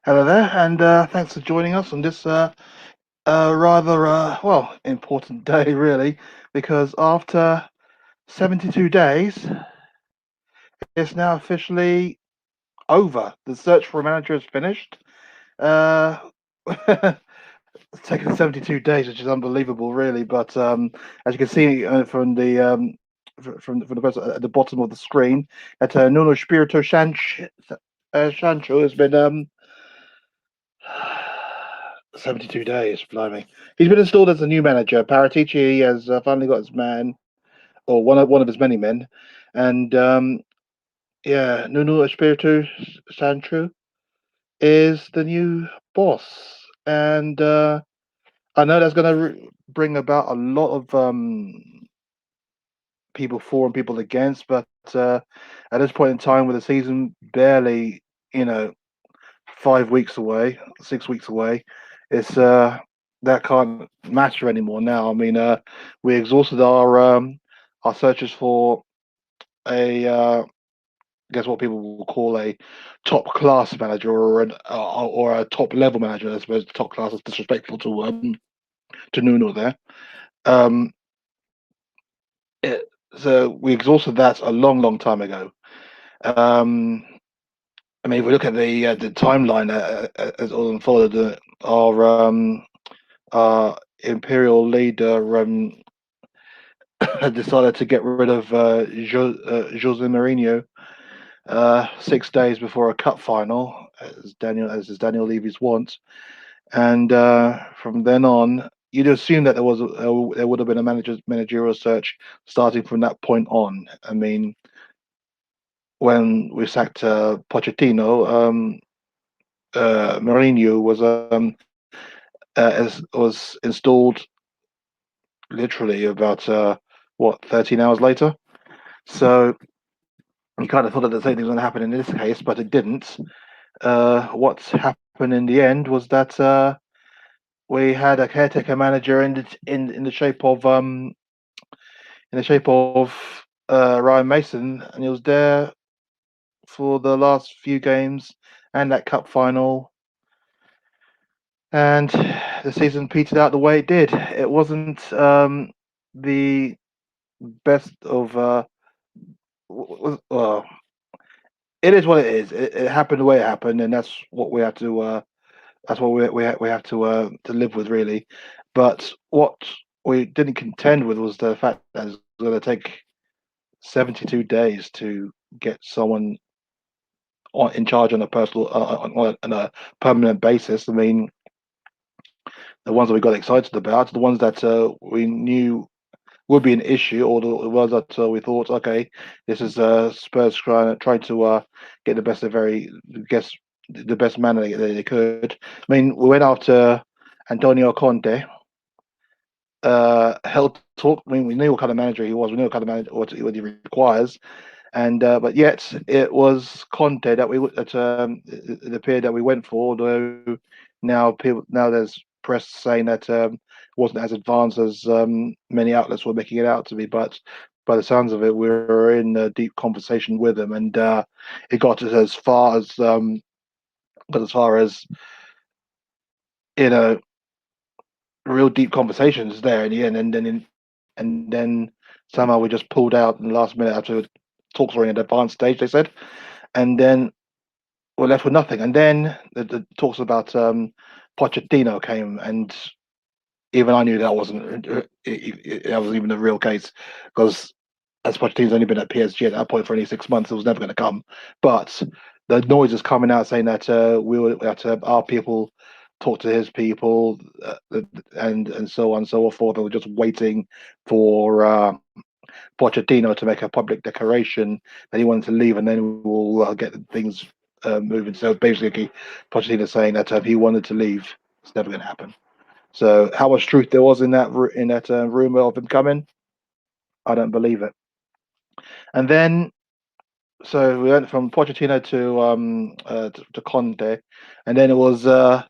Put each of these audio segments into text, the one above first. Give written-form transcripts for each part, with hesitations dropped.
Hello there, and thanks for joining us on this rather important day, really, because after 72 days, it's now officially over. The search for a manager is finished. Uh, it's taken 72 days, which is unbelievable, really. But as you can see from the from the person at the bottom of the screen, that Nuno Espirito Sancho has been 72 days, blimey. He's been installed as the new manager. Paratici has finally got his man, or one of his many men, and yeah, Nuno Espirito Sancho is the new boss, and I know that's going to bring about a lot of people for and people against, but at this point in time, with the season barely, you know, 5 weeks away, 6 weeks away, it's that can't matter anymore now. I mean, we exhausted our searches for a guess what people will call a top class manager or a top level manager. I suppose top class is disrespectful to Nuno there. Um, it, so we exhausted that a long time ago. Um, I mean, if we look at the timeline as all unfolded, our imperial leader had decided to get rid of Jose Mourinho 6 days before a cup final, as is Daniel Levy's wont, and from then on, you'd assume that there would have been a managerial search starting from that point on. I mean, when we sacked Pochettino, Mourinho was installed literally about 13 hours later. So you kind of thought that the same thing was going to happen in this case, but it didn't. What happened in the end was that we had a caretaker manager in the shape of Ryan Mason, and he was there for the last few games and that cup final, and the season petered out the way it did. It wasn't the best of it is what it is. It happened the way it happened, and that's what we have to. That's what we have to live with, really. But what we didn't contend with was the fact that it's going to take 72 days to get someone in charge on a personal on a permanent basis. I mean, the ones that we got excited about, the ones that we knew would be an issue, or the ones that we thought, okay, this is Spurs trying to get the best of very guess the best manner they could. I mean, we went after Antonio Conte. Held talk. I mean, we knew what kind of manager he was. We knew what kind of manager what he requires, and but yet it was Conte it appeared that we went for. Although now there's press saying that wasn't as advanced as many outlets were making it out to be. But by the sounds of it, we were in a deep conversation with him, and it got us as far as you know real deep conversations there in the end, and then somehow we just pulled out in the last minute after talks were in an advanced stage. They said, and then we're left with nothing. And then the talks about Pochettino came, and even I knew that wasn't even the real case because as Pochettino's only been at PSG at that point for only 6 months, it was never going to come. But the noise is coming out saying that our people talk to his people and so on and so forth. And we're just waiting for Pochettino to make a public declaration that he wanted to leave, and then we'll get things moving. So basically, Pochettino saying that if he wanted to leave, it's never going to happen. So how much truth there was in that rumor of him coming, I don't believe it. And then so we went from Pochettino to Conte, and then it was the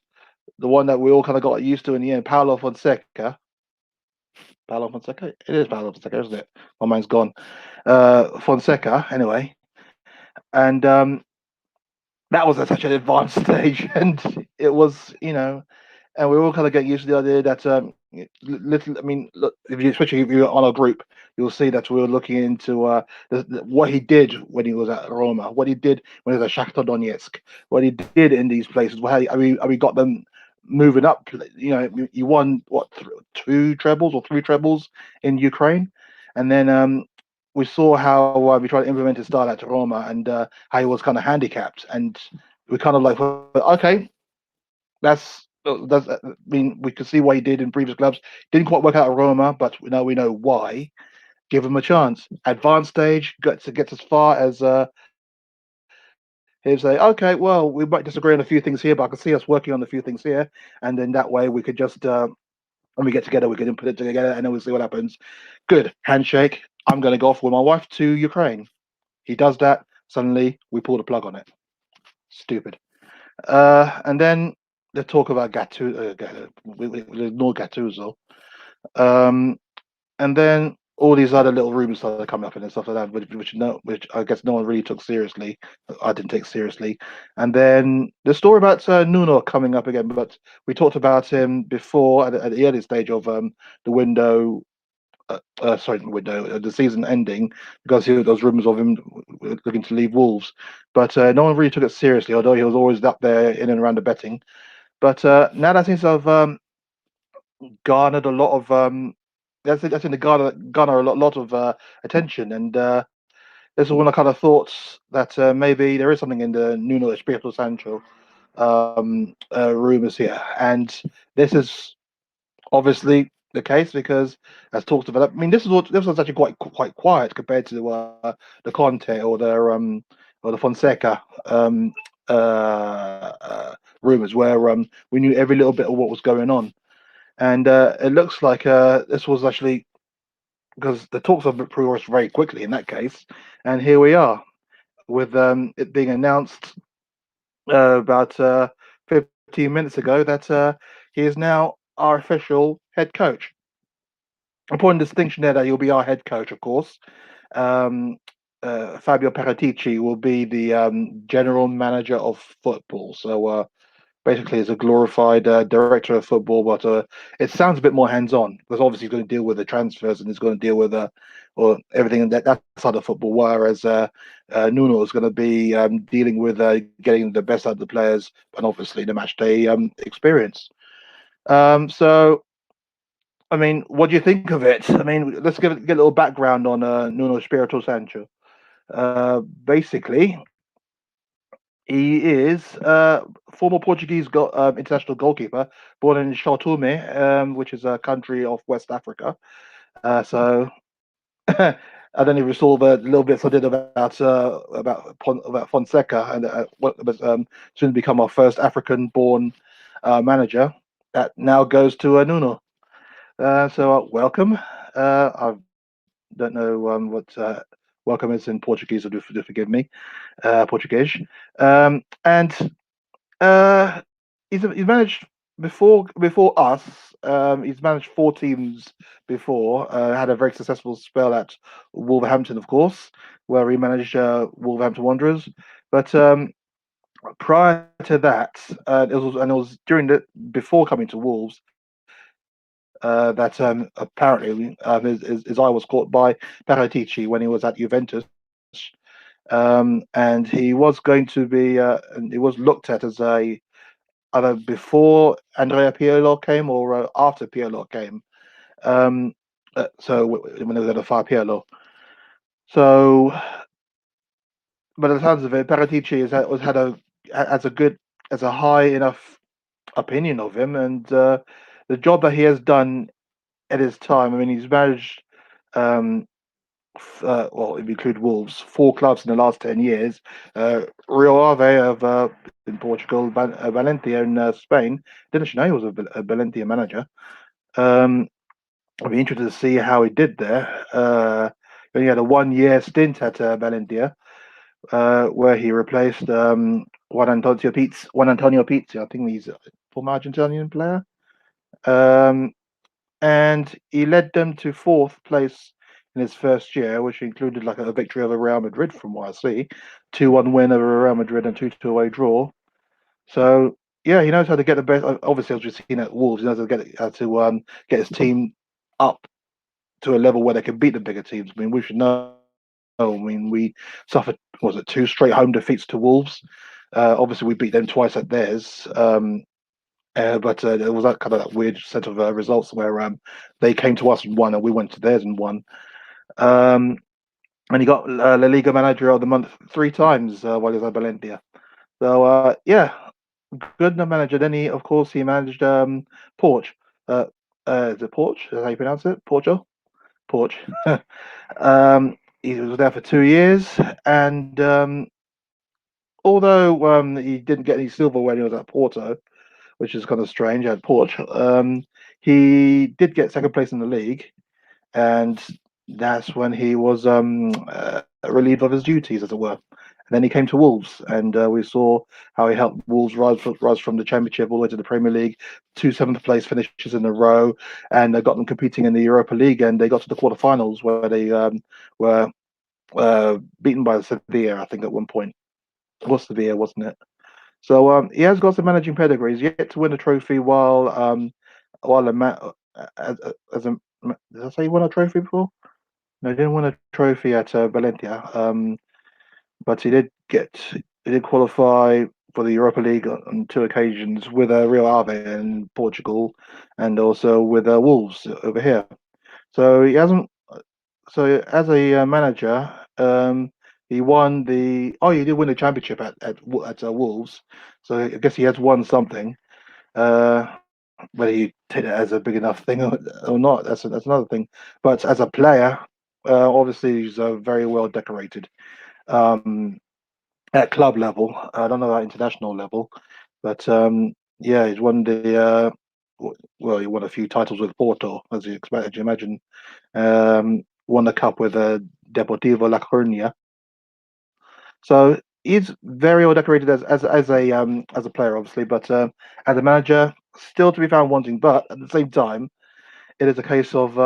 one that we all kind of got used to in the end, Paulo Fonseca. Paulo Fonseca, it is Paulo Fonseca, isn't it? My mind's gone. Fonseca, anyway, and that was at such an advanced stage, and it was, and we all kind of get used to the idea that little. I mean, look, especially if you're on a group, you'll see that we were looking into what he did when he was at Roma, what he did when he was at Shakhtar Donetsk, what he did in these places. How we got them moving up. You won what, two trebles or three trebles in Ukraine, and then we saw how we tried to implement his style at Roma, and how he was kind of handicapped, and we kind of like, okay, that's. I mean, we could see what he did in previous clubs. Didn't quite work out at Roma, but we know why. Give him a chance. Advanced stage gets as far as he'll say, okay, well, we might disagree on a few things here, but I can see us working on a few things here, and then that way we could just when we get together, we can put it together, and then we'll see what happens. Good handshake. I'm going to go off with my wife to Ukraine. He does that. Suddenly, we pull the plug on it. Stupid. And then the talk about we ignore Gattuso. Um, and then all these other little rumors started coming up and stuff like that, which I guess no one really took seriously. I didn't take seriously. And then the story about Nuno coming up again, but we talked about him before at the early stage of the window. Sorry, window, the season ending, because there was rumors of him looking to leave Wolves, but no one really took it seriously. Although he was always up there in and around the betting, but now that seems to have garnered a lot of that's in the garner a lot of attention, and this is when I kind of thought that maybe there is something in the Nuno Espirito Sancho rumors here, and this is obviously the case because as talks about, I mean, this was actually quite quiet compared to the Conte or the Fonseca rumors, where we knew every little bit of what was going on, and it looks like this was actually because the talks have progressed very quickly in that case, and here we are with it being announced about 15 minutes ago that he is now our official head coach. Important distinction there that he'll be our head coach, of course. Um, Fabio Paratici will be the general manager of football. So basically, he's a glorified director of football, but it sounds a bit more hands-on because obviously he's going to deal with the transfers and he's going to deal with or everything that side of football. Whereas Nuno is going to be dealing with getting the best out of the players and obviously the match day experience. So I mean, what do you think of it? I mean, let's get a little background on Nuno Espirito Sancho. Basically, he is former Portuguese international goalkeeper, born in Sao Tome, which is a country of West Africa. So I don't even saw the little bits I did about Fonseca and what was soon to become our first African-born manager. That now goes to Nuno. So welcome. I don't know what welcome is in Portuguese, so do forgive me, Portuguese. And he's managed before us. He's managed four teams before. Had a very successful spell at Wolverhampton, of course, where he managed Wolverhampton Wanderers. But prior to that, it was during the before coming to Wolves that apparently his eye was caught by Paratici when he was at Juventus. And he was going to be, and he was looked at as a either before Andrea Pirlo came or after Pirlo came. So when they were going to fire Pirlo. So, but the sounds of it, Paratici has a good, has a high enough opinion of him, and the job that he has done at his time. I mean, he's managed, well, if you include Wolves, four clubs in the last 10 years. Rio Ave of in Portugal, Valencia in Spain. Didn't you know he was a Valencia manager? Um, I'd be interested to see how he did there. He had a 1 year stint at Valencia, where he replaced Juan Antonio Pizzi. I think he's a former Argentinian player. Um, and he led them to fourth place in his first year, which included like a victory over Real Madrid, from what I see, 2-1 win over Real Madrid and 2-2 away draw. So yeah, he knows how to get the best. Obviously, as we've seen at Wolves, he knows how to get his team up to a level where they can beat the bigger teams. I mean, we should know. I mean, we suffered, was it, two straight home defeats to Wolves. Obviously, we beat them twice at theirs. But there was that kind of that weird set of results where they came to us and won, and we went to theirs and won. Um, and he got La Liga Manager of the Month 3 times while he was at Valencia. So yeah, good manager. Then he, of course, he managed Porch. Uh, is it Porch? Is that how you pronounce it? Porcho? Porch. He was there for 2 years, and although he didn't get any silver when he was at Porto, which is kind of strange at Porch, he did get second place in the league, and that's when he was relieved of his duties, as it were. And then he came to Wolves, and we saw how he helped Wolves rise from the Championship all the way to the Premier League, 2 7th place finishes in a row, and got them competing in the Europa League, and they got to the quarterfinals where they were beaten by Sevilla, I think, at one point. It was Sevilla, wasn't it? So he has got some managing pedigree. He's yet to win a trophy while a as a did I say he won a trophy before? No, he didn't win a trophy at Valencia. But he did qualify for the Europa League on 2 occasions with Real Ave in Portugal, and also with Wolves over here. So he hasn't. So as a manager, he won the. Oh, he did win the championship at Wolves. So I guess he has won something. Whether you take that as a big enough thing or not, that's another thing. But as a player, obviously he's very well decorated. Um, at club level. I don't know about international level, but yeah, he's won the well, he won a few titles with Porto, as you expect, as you imagine. Won the cup with Deportivo La Coruña. So he's very well decorated as a player, obviously, but as a manager, still to be found wanting. But at the same time, it is a case of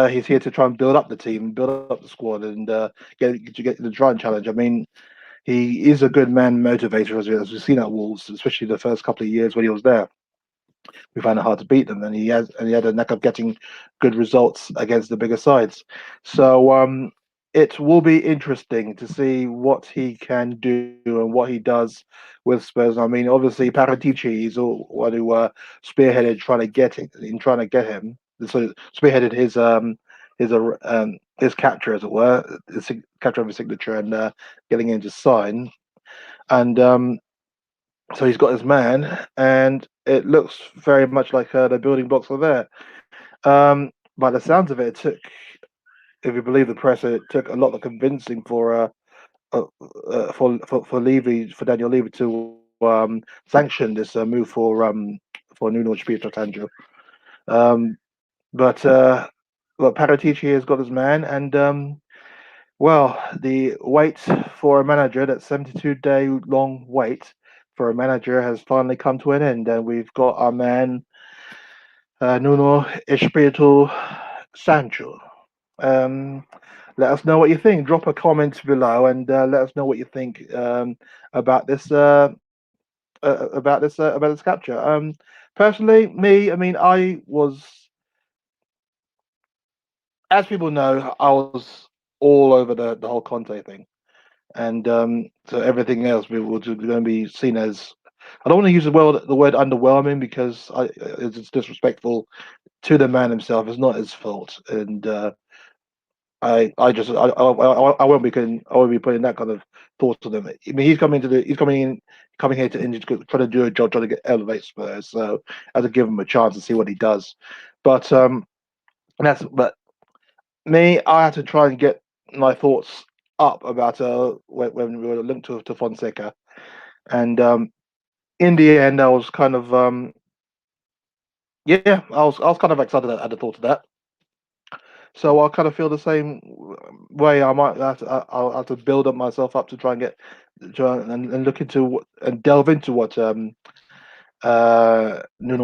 he's here to try and build up the team, build up the squad, and get the try and challenge. I mean, he is a good man motivator, as we've seen at Wolves, especially the first couple of years when he was there. We found it hard to beat them, and he had a knack of getting good results against the bigger sides. So it will be interesting to see what he can do and what he does with Spurs. I mean, obviously Paratici is all one who spearheaded trying to get him. So spearheaded his capture, as it were, capture of his signature, and getting him to sign. And so he's got his man, and it looks very much like the building blocks are there. By the sounds of it, it took, if you believe the press, it took a lot of convincing for Levy, for Daniel Levy to sanction this move for Nuno Espirito Santo. Um, but Paratici has got his man, and well, the wait for a manager, that 72-day long wait for a manager, has finally come to an end, and we've got our man Nuno Espirito Sancho. Um, Let us know what you think. Drop a comment below and let us know what you think about this capture. Personally, me, I mean, I was, as people know, I was all over the whole Conte thing, and so everything else we will going to be seen as. I don't want to use the word underwhelming, because it's disrespectful to the man himself. It's not his fault, and I won't be putting that kind of thought to them. I mean, coming here to try to do a job, trying to elevate Spurs. So I have to give him a chance and see what he does. But but me, I had to try and get my thoughts up about when we were linked to Fonseca, and in the end, I was kind of yeah, I was kind of excited at the thought of that. So I kind of feel the same way. I'll have to build up myself up to try and look into and delve into what Nuno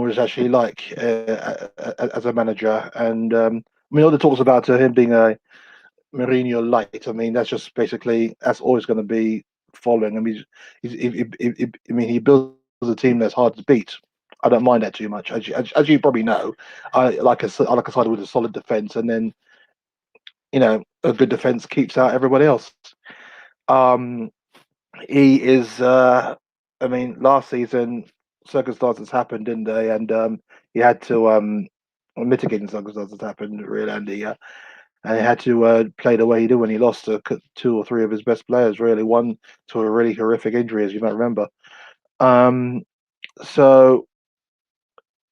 is actually like as a manager. And mean, all the talks about him being a Mourinho light. I mean, that's just basically that's always going to be following. I mean, I mean, he builds a team that's hard to beat. I don't mind that too much, as you probably know. I like a side with a solid defense, and then a good defense keeps out everybody else. Um, he is. I mean, last season circumstances happened, didn't they? And he had to mitigating circumstances happened, really, and he had to play the way he did when he lost to two or three of his best players. Really, one to a really horrific injury, as you might remember. Um, so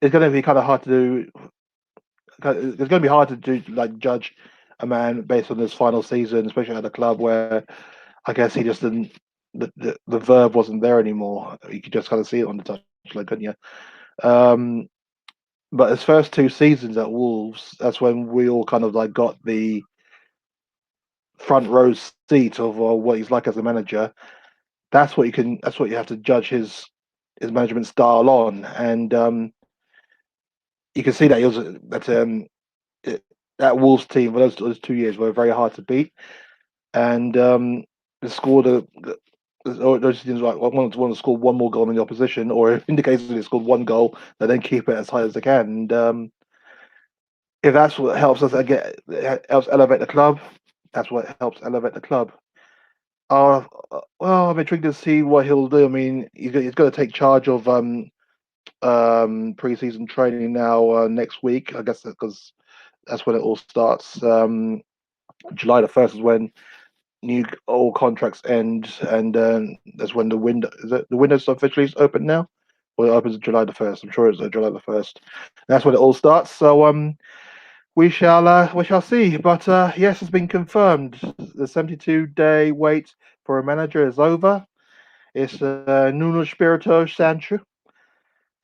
it's going to be kind of hard to do. It's going to be hard to do like judge a man based on his final season, especially at a club where I guess he just didn't. The verb wasn't there anymore. You could just kind of see it on the touchline, couldn't you? Um, but his first two seasons at Wolves, that's when we all kind of like got the front row seat of what he's like as a manager. That's what you can. That's what you have to judge his management style on, and you can see that he was it, that Wolves team for those 2 years were very hard to beat, and they scored those teams like want to score one more goal than the opposition, or in the case of they scored one goal, they then keep it as high as they can. And if that's what helps us get helps elevate the club, that's what helps elevate the club. Well, I'm intrigued to see what he'll do. I mean, he's going to take charge of preseason training now next week. I guess because that's when it all starts. July the 1st is when new all contracts end, and that's when the window is it the window's officially open now. Well, it opens July the 1st. I'm sure it's July the 1st. That's when it all starts. So we shall see. But yes, it's been confirmed. The 72-day wait for a manager is over. It's Nuno Espirito Santo.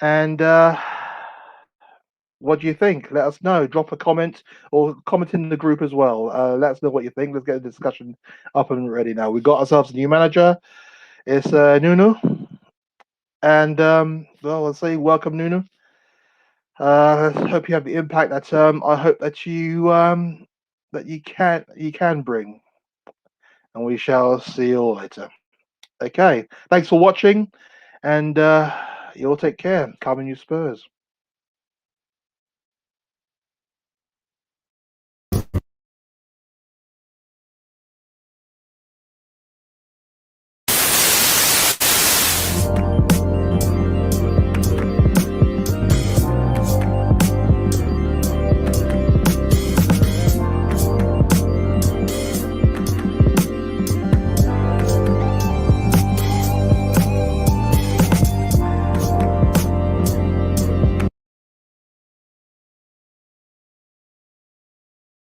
And what do you think? Let us know. Drop a comment or comment in the group as well. Let us know what you think. Let's get the discussion up and ready now. We've got ourselves a new manager. It's Nuno. And well, I'll say welcome, Nuno. Hope you have the impact that I hope that you can bring. And we shall see you all later. Okay. Thanks for watching, and you'll take care. Come in, you Spurs.